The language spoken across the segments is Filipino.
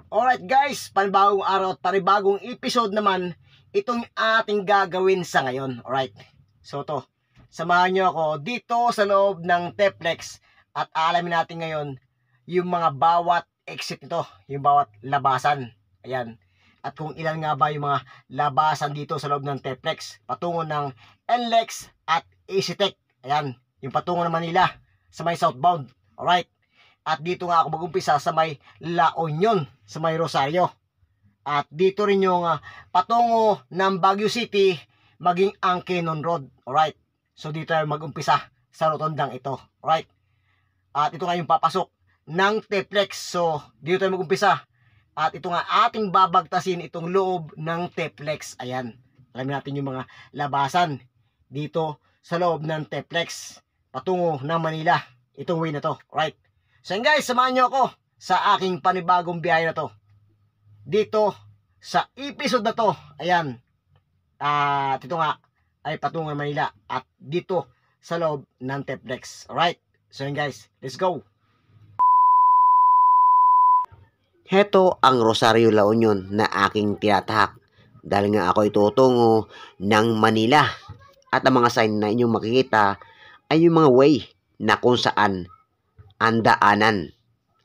Alright guys, panibagong araw at panibagong episode naman itong ating gagawin sa ngayon. Alright, so to, samahan nyo ako dito sa loob ng Teplex at alamin natin ngayon yung mga bawat exit nito, yung bawat labasan. Ayan, at kung ilan nga ba yung mga labasan dito sa loob ng Teplex patungo ng NLEX at EasyTech. Ayan, yung patungo ng Manila sa may southbound. Alright, at dito nga ako mag-umpisa sa may La Union, sa may Rosario. At dito rin yung patungo ng Baguio City, maging Angkenon Road. Alright, so dito tayo mag-umpisa sa rotondang ito. Alright, at ito nga yung papasok ng Teplex. So dito tayo mag-umpisa. At ito nga ating babagtasin itong loob ng Teplex. Ayan, alamin natin yung mga labasan dito sa loob ng Teplex patungo ng Manila, itong way na to. Alright, so guys, samahan nyo ako sa aking panibagong biyahe na to dito sa episode na to. Ayan, at ito nga ay patungo ng Manila at dito sa loob ng Teplex. Alright, so guys, let's go. Heto ang Rosario, La Union na aking tinatahak dahil nga ako itutungo ng Manila. At ang mga sign na inyong makikita ay yung mga way na kung saan ang daanan.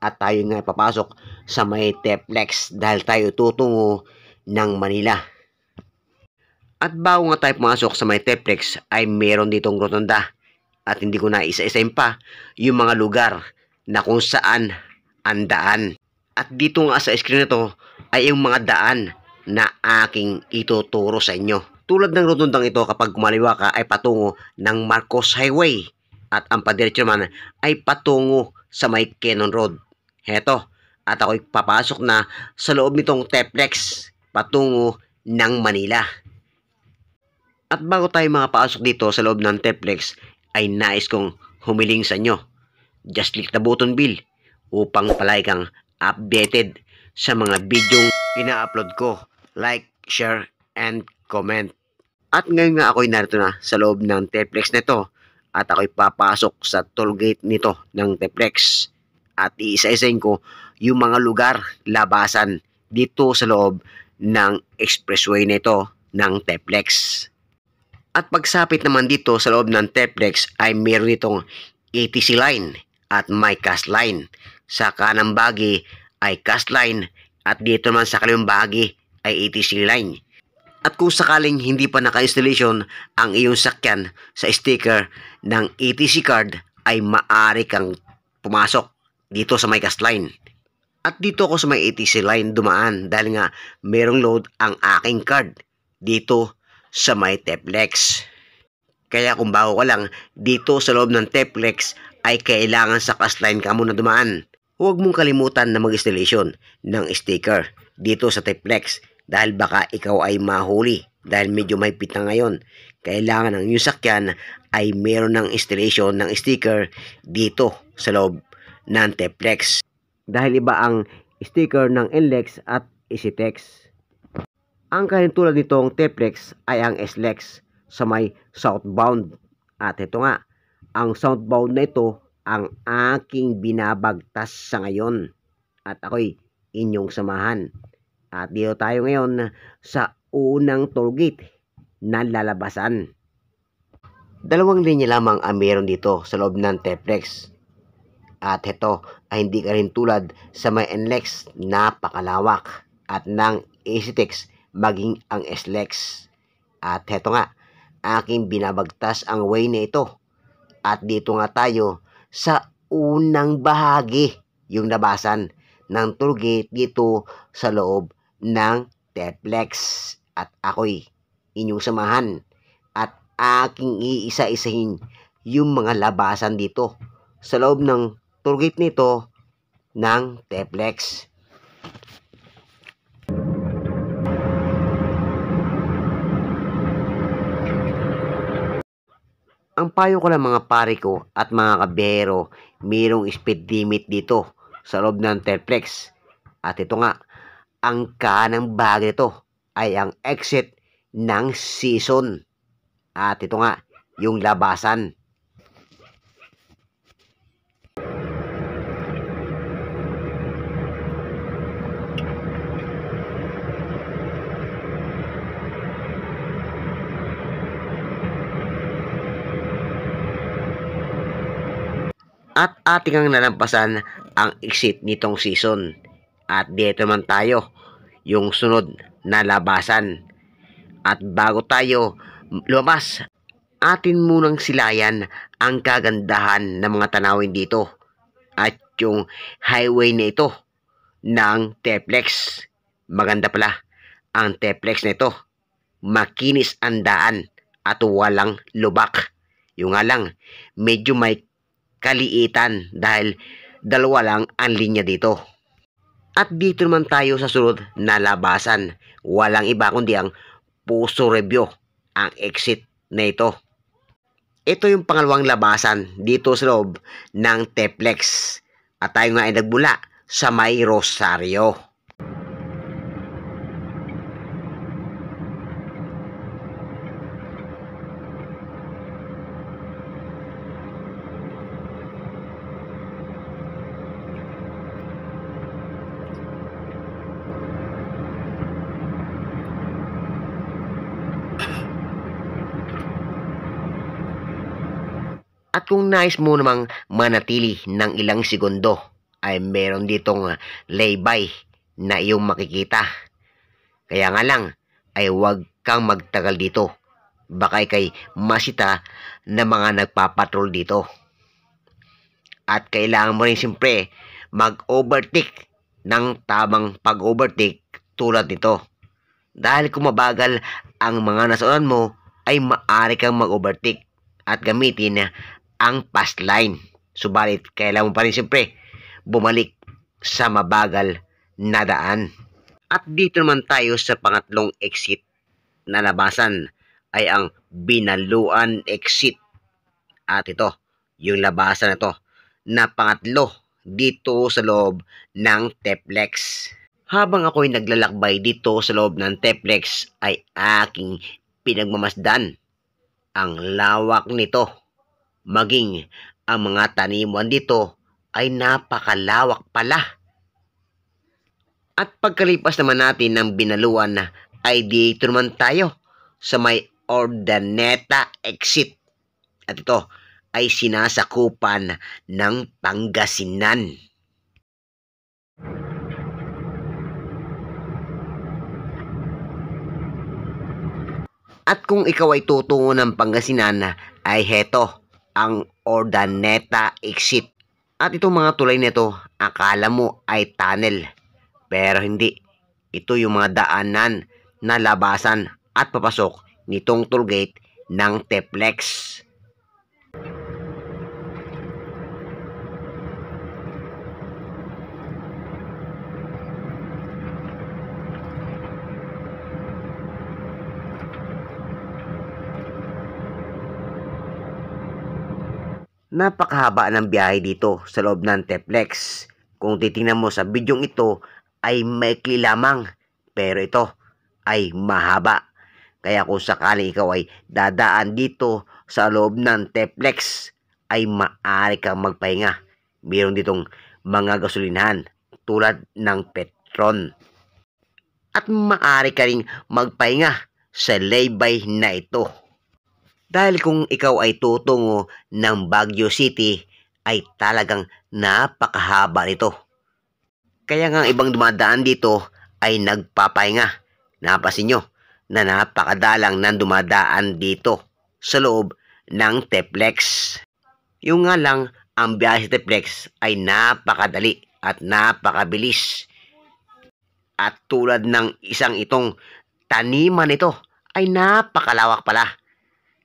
At tayo nga papasok sa may Teplex dahil tayo tutungo ng Manila. At bago nga tayo pumasok sa may Teplex ay meron ditong rotonda. At hindi ko na isa-isain pa yung mga lugar na kung saan ang daan. At dito nga sa screen na to ay yung mga daan na aking ituturo sa inyo. Tulad ng rotondang ito, kapag kumaliwa ka ay patungo ng Marcos Highway. At ang padiretso naman ay patungo sa may Kenon Road. Heto, at ako'y papasok na sa loob nitong Teplex patungo ng Manila. At bago tayo makapasok dito sa loob ng Teplex ay nais kong humiling sa inyo. Just click the button bell upang palagi kang updated sa mga bidyong ina-upload ko. Like, share, and comment. At ngayon nga ako'y narito na sa loob ng Teplex nito at ako'y papasok sa toll gate nito ng Teplex. At iisa-isain ko yung mga lugar, labasan dito sa loob ng expressway nito ng Teplex. At pagsapit naman dito sa loob ng Teplex ay meron itong ATC line at may CAS line. Sa kanang bahagi ay CAS line at dito naman sa kaliwang bahagi ay ATC line. At kung sakaling hindi pa naka-installation ang iyong sakyan sa sticker ng ATC card ay maaari kang pumasok dito sa may CAS line. At dito ako sa may ATC line dumaan dahil nga merong load ang aking card dito sa may Teplex. Kaya kung bago ka lang dito sa loob ng Teplex ay kailangan sa CAS line ka muna dumaan. Huwag mong kalimutan na mag-installation ng sticker dito sa Teplex dahil baka ikaw ay mahuli dahil medyo may pita ngayon. Kailangan ng iyong sakyan ay meron ng installation ng sticker dito sa loob ng Teplex. Dahil iba ang sticker ng NLEX at EasyTech. Ang kahintulad nitong Teplex ay ang SLEX sa may southbound. At ito nga, ang southbound na ito ang aking binabagtas sa ngayon. At ako'y inyong samahan. At dito tayo ngayon sa unang toll gate na lalabasan. Dalawang linya lamang ang meron dito sa loob ng Teplex. At ito ay hindi ka rin tulad sa may NLEX, napakalawak. At ng EasyTech maging ang SLEX. At ito nga, aking binabagtas ang way na ito. At dito nga tayo sa unang bahagi, yung labasan ng toll gate dito sa loob ng Teplex. At ako'y inyong samahan at aking iisa-isahin yung mga labasan dito sa loob ng toll gate nito ng Teplex. Ang payo ko lang mga pare ko at mga kabiyero, mayroong speed limit dito sa loob ng Teplex. At ito nga, ang kanang bahagi nito ay ang exit ng season. At ito nga, yung labasan. At ating ang nalampasan ang exit nitong season. At dito naman tayo, yung sunod na labasan. At bago tayo lumabas, atin munang silayan ang kagandahan ng mga tanawin dito. At yung highway na ito ng Teplex. Maganda pala ang Teplex na ito. Makinis ang daan at walang lubak. Yung nga lang, medyo may kaliitan dahil dalawa lang ang linya dito. At dito naman tayo sa sunod na labasan. Walang iba kundi ang Puso Review, ang exit na ito. Ito yung pangalawang labasan dito sa loob ng Teplex. At tayo nga ay nagbula sa may Rosario. At kung nais mo namang manatili ng ilang segundo, ay meron ditong laybay na iyong makikita. Kaya nga lang, ay huwag kang magtagal dito. Baka kay masita na mga nagpapatrol dito. At kailangan mo rin siyempre mag-overtake ng tamang pag-overtake tulad nito. Dahil kung mabagal ang mga nasaunan mo, ay maaari kang mag-overtake at gamitin ang fast line. Subalit, kailangan mo pa rin siyempre bumalik sa mabagal na daan. At dito naman tayo sa pangatlong exit na labasan ay ang Binaluan exit. At ito, yung labasan na ito na pangatlo dito sa loob ng Teplex. Habang ako'y naglalakbay dito sa loob ng Teplex ay aking pinagmamasdan ang lawak nito. Maging ang mga tanimuan dito ay napakalawak pala. At pagkalipas naman natin ng Binaluan ay dito naman tayo sa may Ordaneta exit. At ito ay sinasakupan ng Pangasinan. At kung ikaw ay tutungo ng Pangasinan ay heto ang Ordaneta exit. At itong mga tulay nito, akala mo ay tunnel. Pero hindi. Ito yung mga daanan na labasan at papasok nitong tollgate ng Teplex. Napakahaba ng biyahe dito sa loob ng Teplex. Kung titingnan mo sa bidyong ito ay maikli lamang, pero ito ay mahaba. Kaya kung sakaling ikaw ay dadaan dito sa loob ng Teplex ay maaari kang magpahinga. Mayroon ditong mga gasolinahan tulad ng Petron. At maaari ka ring magpahinga sa laybay na ito. Dahil kung ikaw ay tutungo ng Baguio City, ay talagang napakahaba nito. Kaya nga ibang dumadaan dito ay nagpapahinga. Napasin nyo na napakadalang ng dumadaan dito sa loob ng Teplex. Yung nga lang, ang biyahe sa Teplex ay napakadali at napakabilis. At tulad ng isang itong taniman nito ay napakalawak pala.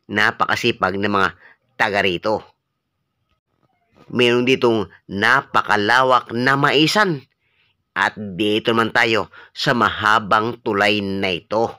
Napakasipag ng mga taga rito. Meron ditong napakalawak na maisan. At dito naman tayo sa mahabang tulay na ito.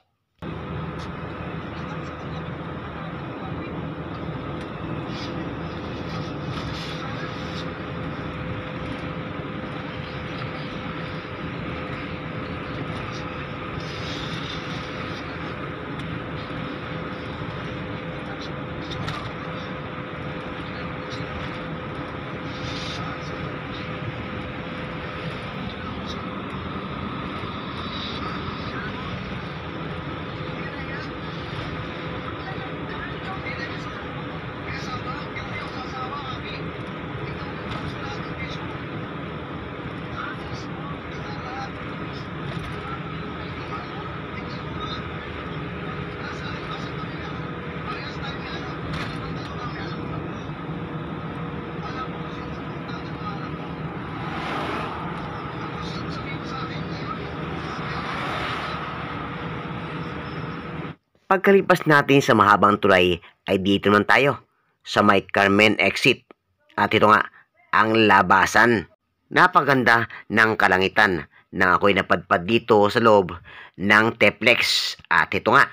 Pagkalipas natin sa mahabang tulay ay dito naman tayo sa may Carmen exit. At ito nga ang labasan. Napaganda ng kalangitan nang ako'y napadpad dito sa loob ng Teplex. At ito nga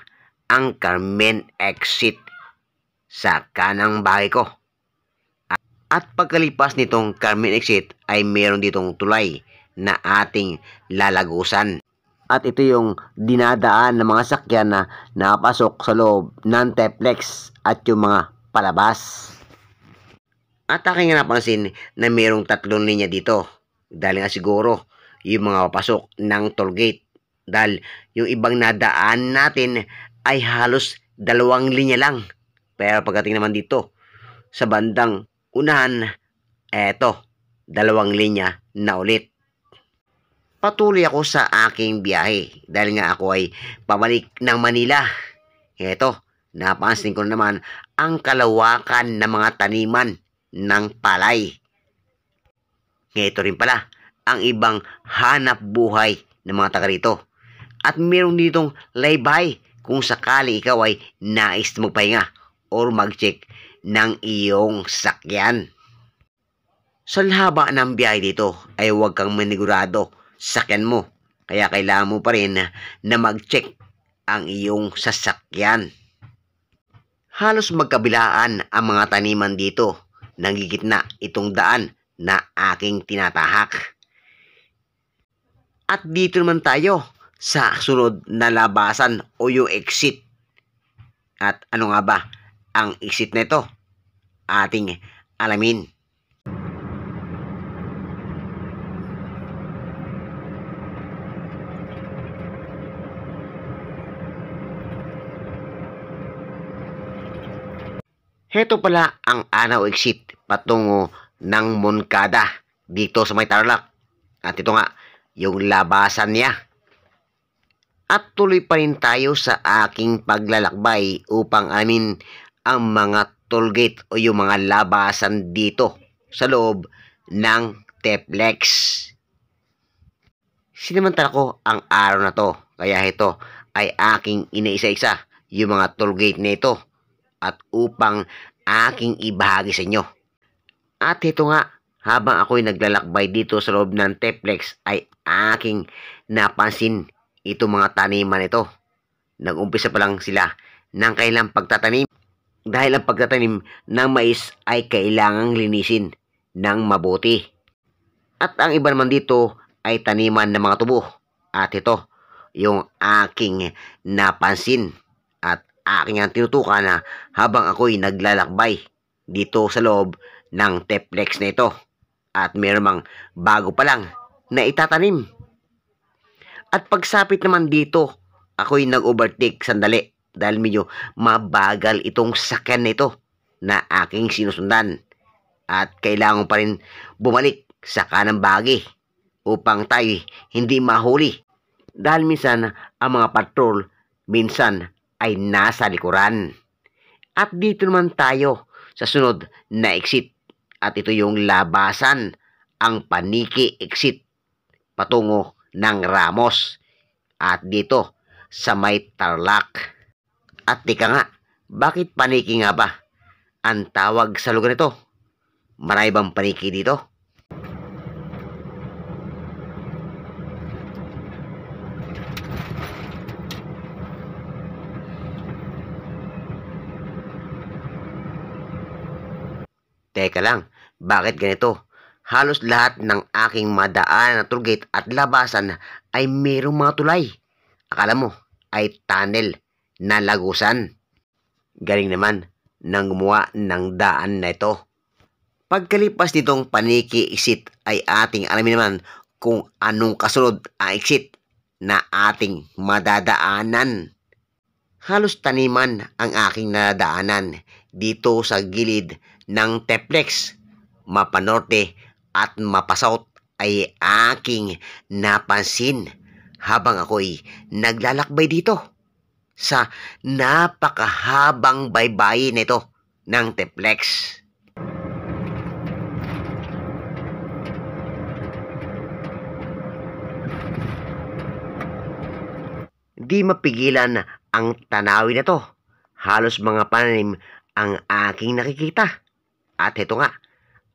ang Carmen exit sa kanang bahay ko. At pagkalipas nitong Carmen exit ay meron ditong tulay na ating lalagusan. At ito yung dinadaan ng mga sakyan na napasok sa loob ng Teplex at yung mga palabas. At aking napansin na mayroong 3 linya dito. Dahil nga siguro yung mga papasok ng tollgate. Dahil yung ibang nadaan natin ay halos 2 linya lang. Pero pagdating naman dito sa bandang unahan, eto, 2 linya na ulit. Patuloy ako sa aking biyahe dahil nga ako ay pabalik ng Manila. Eto, napansin ko naman ang kalawakan ng mga taniman ng palay. Ito rin pala ang ibang hanap buhay ng mga taga rito. At meron ditong laybay kung sakali ikaw ay nais magpahinga or mag-check ng iyong sakyan. Sa haba ng biyahe dito ay huwag kang manigurado sakyan mo. Kaya kailangan mo pa rin na mag-check ang iyong sasakyan. Halos magkabilaan ang mga taniman dito. Nangigitna itong daan na aking tinatahak. At dito naman tayo sa sunod na labasan o yung exit. At ano nga ba ang exit na ito? Ating alamin. Heto pala ang Anao exit patungo ng Moncada dito sa may Tarlac. At ito nga yung labasan niya. At tuloy pa rin tayo sa aking paglalakbay upang alamin ang mga tollgate o yung mga labasan dito sa loob ng Teplex. Sinamantala ko ang araw na to, kaya ito ay aking inaisa-isa yung mga tollgate na ito at upang aking ibahagi sa inyo. At ito nga, habang ako'y naglalakbay dito sa loob ng Teplex ay aking napansin itong mga taniman ito. Nag-umpisa pa lang sila ng kailang pagtatanim. Dahil ang pagtatanim ng mais ay kailangang linisin ng mabuti. At ang iba naman dito ay taniman ng mga tubo. At ito, yung aking napansin at aking ang tinutukan na habang ako'y naglalakbay dito sa loob ng Teplex na ito. At meron mang bago pa lang na itatanim. At pagsapit naman dito, ako'y nag-overtake sandali dahil medyo mabagal itong sakyan na ito na aking sinusundan. At kailangan pa rin bumalik sa kanang bahagi upang tayo hindi mahuli. Dahil minsan ang mga patrol minsan ay nasa likuran. At dito naman tayo sa sunod na exit. At ito yung labasan, ang Paniki exit patungo ng Ramos. At dito sa may Tarlac. At tika nga, bakit Paniki nga ba ang tawag sa lugar nito? Marami bang paniki dito? Teka lang, bakit ganito? Halos lahat ng aking madaan na tollgate at labasan ay mayroong mga tulay. Akala mo ay tunnel na lagusan. Galing naman nang gumawa ng daan na ito. Pagkalipas nitong Paniki exit ay ating alamin naman kung anong kasunod ang exit na ating madadaanan. Halos taniman ang aking nadaanan dito sa gilid ng Teplex. Mapanorte at mapasouth ay aking napansin habang ako'y naglalakbay dito sa napakahabang baybayin nito ng Teplex. Di mapigilan ang tanawin na to. Halos mga pananim ang aking nakikita. At ito nga,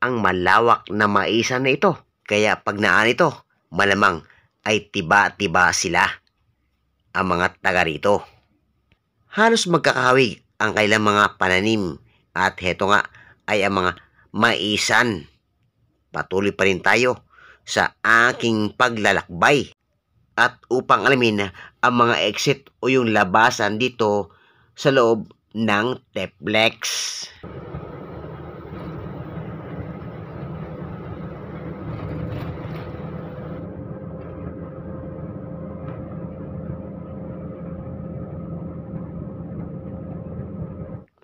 ang malawak na maisan na ito. Kaya pag naan ito, malamang ay tiba-tiba sila ang mga taga rito. Halos magkakahawig ang kailang mga pananim. At heto nga ay ang mga maisan. Patuloy pa rin tayo sa aking paglalakbay. At upang alamin ang mga exit o yung labasan dito sa loob ng Teplex.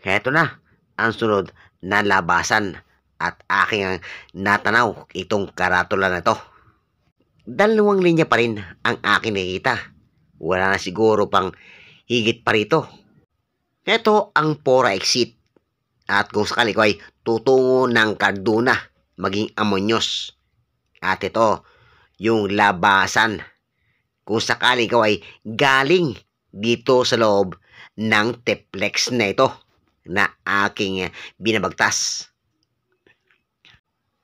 Heto na ang sunod na labasan at aking natanaw itong karatula na to. Dalawang linya pa rin ang aking nakikita. Wala na siguro pang higit pa rito. Ito ang Pora exit. At kung sakali ko ay tutungo ng Carduna, maging Amonyos. At ito, yung labasan. Kung sakali ko ay galing dito sa loob ng Teplex na ito na aking binabagtas.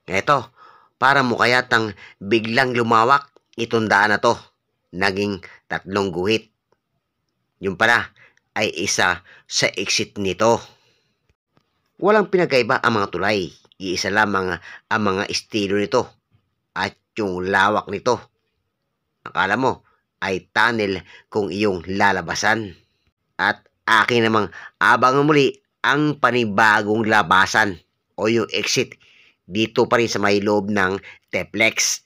Ito, para mo kayatang biglang lumawak itong daan na to. Naging 3 guhit. Yung pala ay isa sa exit nito. Walang pinagkaiba ang mga tulay. Iisa lamang ang mga estilo nito. At yung lawak nito. Akala mo ay tunnel kung iyong lalabasan. At akin namang abangan muli ang panibagong labasan o yung exit dito pa rin sa may loob ng Teplex.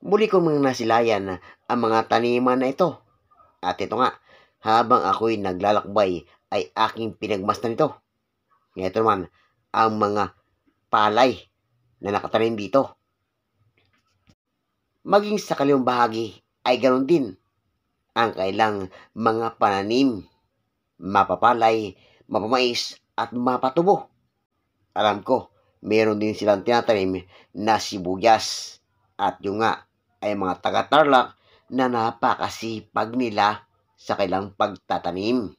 Muli ko mga nasilayan ang mga taniman na ito. At ito nga, habang ako'y naglalakbay ay aking pinagmasdan ito. Ito naman ang mga palay na nakatanim dito. Maging sa kaliwang bahagi ay ganoon din ang kailang mga pananim, mapapalay, mapamais at mapatubo. Alam ko, meron din silang tinatanim na sibuyas at yung nga ay mga taga-Tarlac na napakasipag nila sa kailang pagtatanim.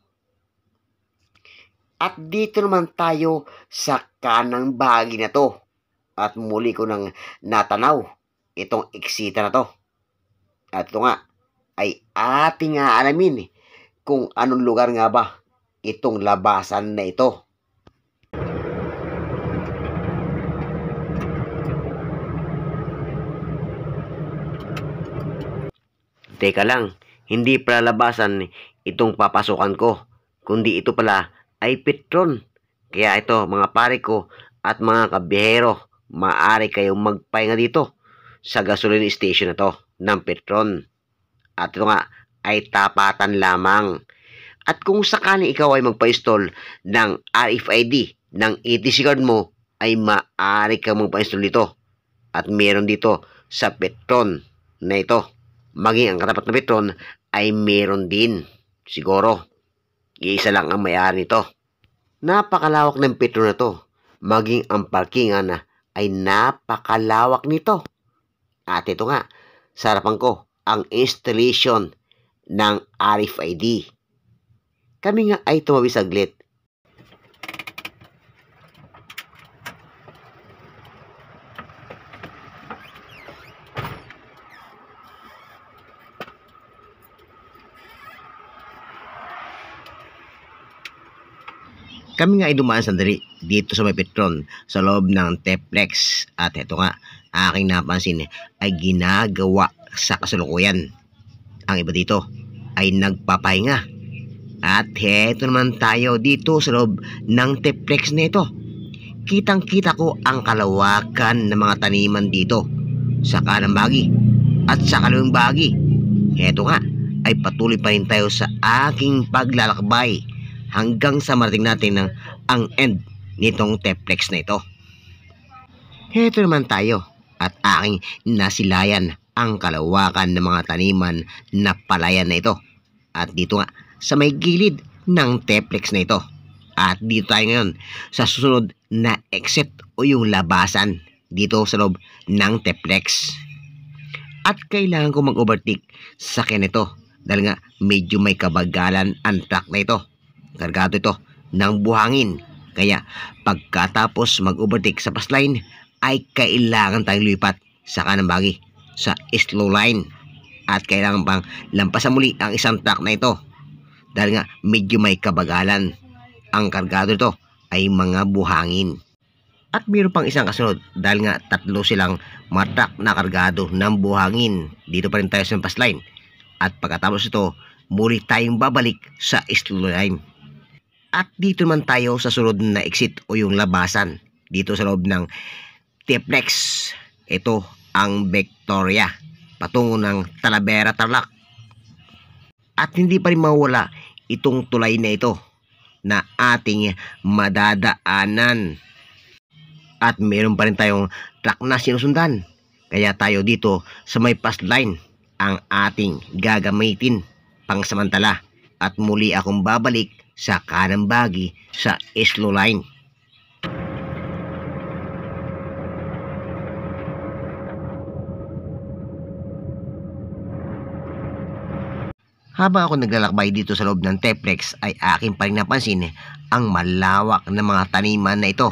At dito naman tayo sa kanang bahagi na to at muli ko nang natanaw itong eksita na to. At ito nga ay ating aalamin kung anong lugar nga ba itong labasan na ito. Teka lang, hindi pala labasan itong papasukan ko, kundi ito pala ay Petron. Kaya ito mga pare ko at mga kabihero, maaari kayong magpahinga dito sa gasoline station na to ng Petron. At ito nga ay tapatan lamang. At kung sakali ikaw ay magpa-install ng RFID ng ETC card mo, ay maaari kang magpa-install dito. At meron dito sa Petron na ito. Maging ang katapat na Petron ay meron din. Siguro, iisa lang ang may-ari nito. Napakalawak ng Petron na to. Maging ang parkingan ay napakalawak nito. At ito nga, sa harapan ko, ang installation ng RFID. Kami nga ay tumabi saglit. Kami nga ay dumaan sandali dito sa may Petron sa loob ng Teplex. At ito nga, aking napansin ay ginagawa sa kasalukuyan. Ang iba dito ay nagpapahinga. At heto naman tayo dito sa loob ng Teplex na ito. Kitang-kita ko ang kalawakan ng mga taniman dito sa kanang bahagi at sa kaliwang bahagi. Heto nga ay patuloy pa rin tayo sa aking paglalakbay hanggang sa marating natin ang end nitong Teplex na ito. Heto naman tayo at aking nasilayan ang kalawakan ng mga taniman na palayan na ito. At dito nga sa may gilid ng Teplex na ito. At dito tayo ngayon sa susunod na exit o yung labasan dito sa loob ng Teplex. At kailangan ko mag-overtake sa sakyan nito dahil nga medyo may kabagalan ang truck na ito. Kargado ito ng buhangin. Kaya pagkatapos mag-overtake sa fast line ay kailangan tayong lumipat sa kanang bahagi sa slow line. At kailangan pang lampasan muli ang isang truck na ito dahil nga medyo may kabagalan. Ang kargado ito ay mga buhangin. At mayroon pang isang kasunod dahil nga tatlo silang matak na kargado ng buhangin. Dito pa rin tayo sa fast line. At pagkatapos ito, muli tayong babalik sa slow line. At dito naman tayo sa sunod na exit o yung labasan. Dito sa loob ng TFLEX. Ito ang Victoria. Patungo ng Talavera, Tarlac. At hindi pa rin mawala itong tulay na ito na ating madadaanan. At meron pa rin tayong truck na sinusundan. Kaya tayo dito sa may fast line ang ating gagamitin pangsamantala. At muli akong babalik sa kanang bahagi sa slow line. Habang ako naglalakbay dito sa loob ng TFLEX ay aking pa rin napansin ang malawak na mga taniman na ito.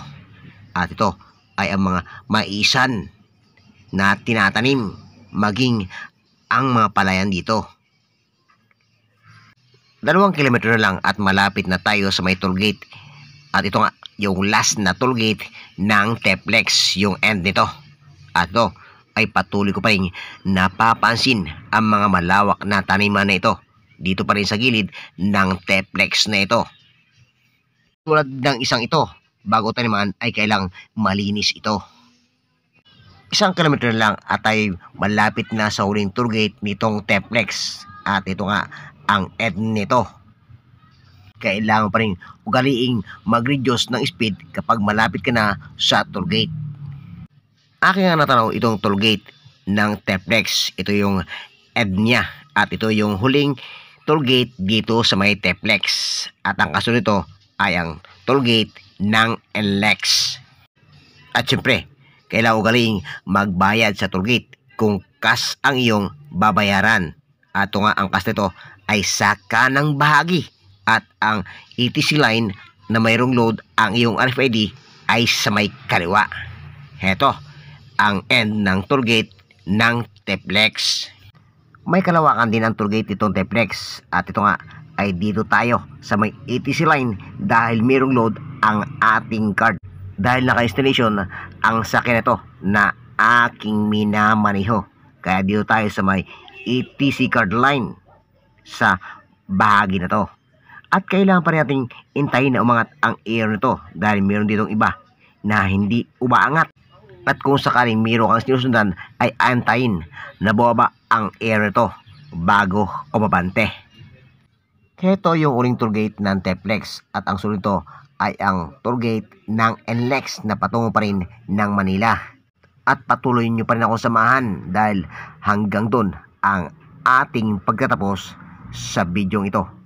At ito ay ang mga maisan na tinatanim maging ang mga palayan dito. 2 kilometro na lang at malapit na tayo sa may tollgate. At ito nga yung last na tollgate ng TFLEX, yung end nito. At ito ay patuloy ko pa rin napapansin ang mga malawak na taniman na ito dito pa rin sa gilid ng TFLEX na ito. Tulad ng isang ito, bago taniman ay kailang malinis ito. 1 kilometro lang at ay malapit na sa huling tour gate nitong TFLEX. At ito nga ang end nito. Kailangan pa rin ugaliing mag-reduce ng speed kapag malapit ka na sa toll gate. Aking nga natanaw itong toll gate ng TFLEX. Ito yung end niya at ito yung huling toll gate dito sa may TFLEX. At ang kasunod nito ay ang toll gate ng NLEX. At syempre, kailangan ugaling magbayad sa toll gate kung cash ang iyong babayaran. At ito nga ang cash nito ay sa kanang bahagi. At ang ETC line na mayroong load ang iyong RFID ay sa may kaliwa. Heto ang end ng toll gate ng TFLEX. May kalawakan din ang toll gate nitong TFLEX. At ito nga ay dito tayo sa may ETC line dahil mayroong load ang ating card. Dahil naka-installation ang sakyan nito na aking minamaniho. Kaya dito tayo sa may ETC card line sa bahagi na to. At kailangan pa rin nating intayin na umangat ang air nito dahil mayroon ditong iba na hindi umaangat. At kung sakaling mayroon kang sinusundan ay antayin na bumaba ang air nito bago kumabante. Heto yung uling tour gate ng TFLEX at ang sunod nito ay ang tour gate ng NLEX na patungo pa rin ng Manila. At patuloy nyo pa rin akong samahan dahil hanggang doon ang ating pagtatapos sa bidyong ito.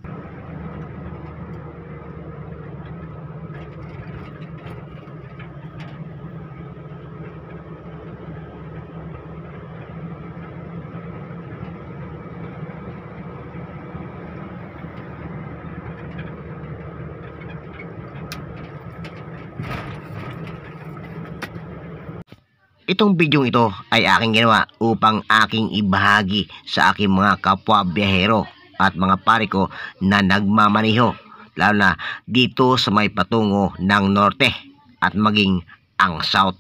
Itong bidyong ito ay aking ginawa upang aking ibahagi sa aking mga kapwa biyahero at mga pare ko na nagmamaniho, lalo na dito sa may patungo ng norte at maging ang south.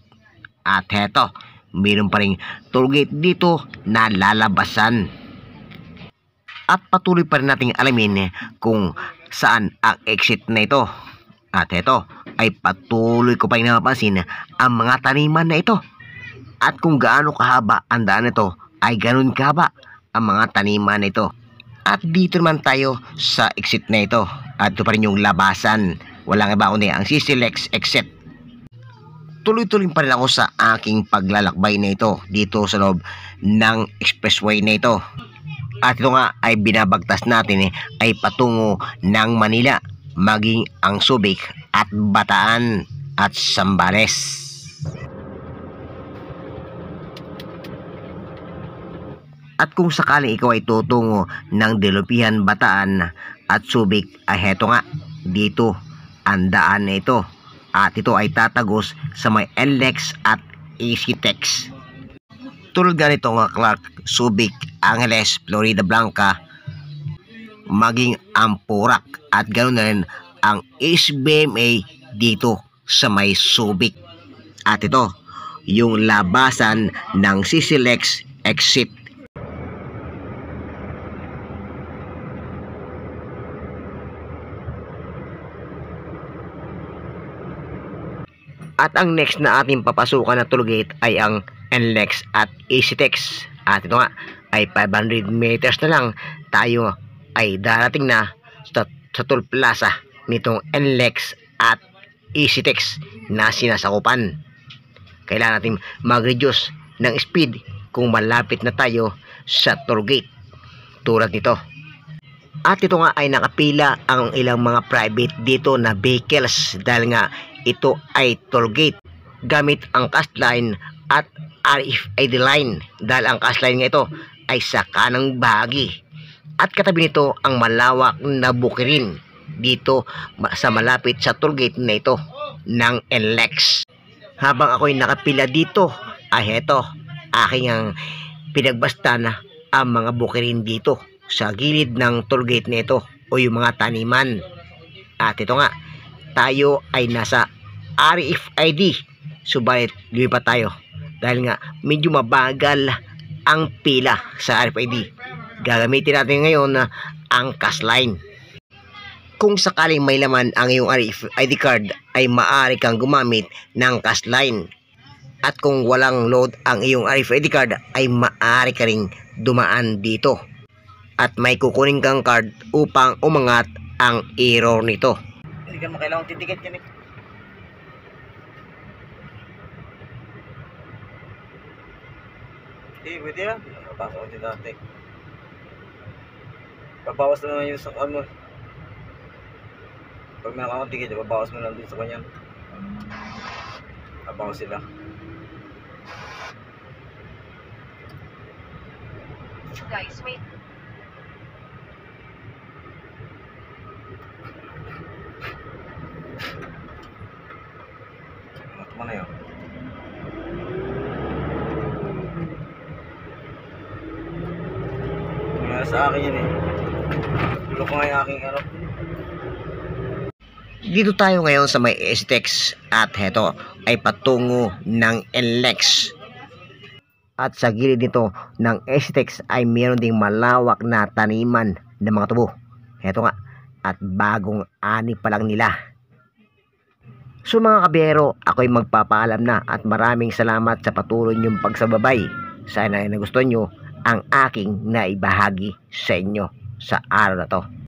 At heto, mayroon pa ring tollgate dito na lalabasan. At patuloy pa rin nating alamin kung saan ang exit na ito. At heto, ay patuloy ko pa rin napapansin ang mga taniman na ito. At kung gaano kahaba ang daan nito ay ganoon kahaba ang mga taniman nito. At dito naman tayo sa exit na ito. At ito pa rin yung labasan. Walang iba kundi ang CCLEX exit. Tuloy-tuloy pa rin ako sa aking paglalakbay na ito dito sa loob ng expressway na ito. At ito nga ay binabagtas natin ay patungo ng Manila, maging ang Subic at Bataan at Zambales. At kung sakaling ikaw ay tutungo ng Dilupihan, Bataan at Subic, ay heto nga, dito ang daan na ito. At ito ay tatagos sa may NLEX at EasyTex. Tulad ganito nga Clark, Subic, Angeles, Florida Blanca, maging Ampurak at ganoon na rin ang SBMA dito sa may Subic. At ito, yung labasan ng CCLEX exit. At ang next na ating papasukan na toll gate ay ang NLEX at EasyTex. At ito nga ay 500 meters na lang tayo ay darating na sa toll plaza nitong NLEX at EasyTex na sinasakupan. Kailangan natin mag-reduce ng speed kung malapit na tayo sa toll gate tulad nito. At ito nga ay nakapila ang ilang mga private dito na vehicles dahil nga ito ay toll gate gamit ang cash line at RFID line dahil ang cash line nga ito ay sa kanang bahagi. At katabi nito ang malawak na bukirin dito sa malapit sa toll gate na ito ng NLEX. Habang ako'y nakapila dito ay heto aking ang pinagbasta na ang mga bukirin dito sa gilid ng toll gate na ito o yung mga taniman. At ito nga, tayo ay nasa RFID, subalit lumipat tayo dahil nga medyo mabagal ang pila sa RFID. Gagamitin natin ngayon ang cash line. Kung sakaling may laman ang iyong RFID card ay maaari kang gumamit ng cash line. At kung walang load ang iyong RFID card ay maaari ka ring dumaan dito at may kukunin kang card upang umangat ang error nito. Hindi ka makailangan titikit yan eh. Hindi, pwede lang. Napasok ko dito dati. Babawas na naman yung sa ano. Pag nakakatikit, babawas mo lang din sa kanya. Babawas sila. Guys, wait. Ano mo na yun? Nga sa akin yun eh. Tulog ko nga yung aking ano. Dito tayo ngayon sa may EasyTex at heto ay patungo ng NLEX. At sa gilid nito ng EasyTex ay meron ding malawak na taniman ng mga tubo. Heto nga, at bagong ani pa lang nila. So mga kabiyero, ako'y magpapaalam na at maraming salamat sa patuloy niyong pagsababay. Sana ay nagustuhan nyo ang aking naibahagi sa inyo sa araw na to.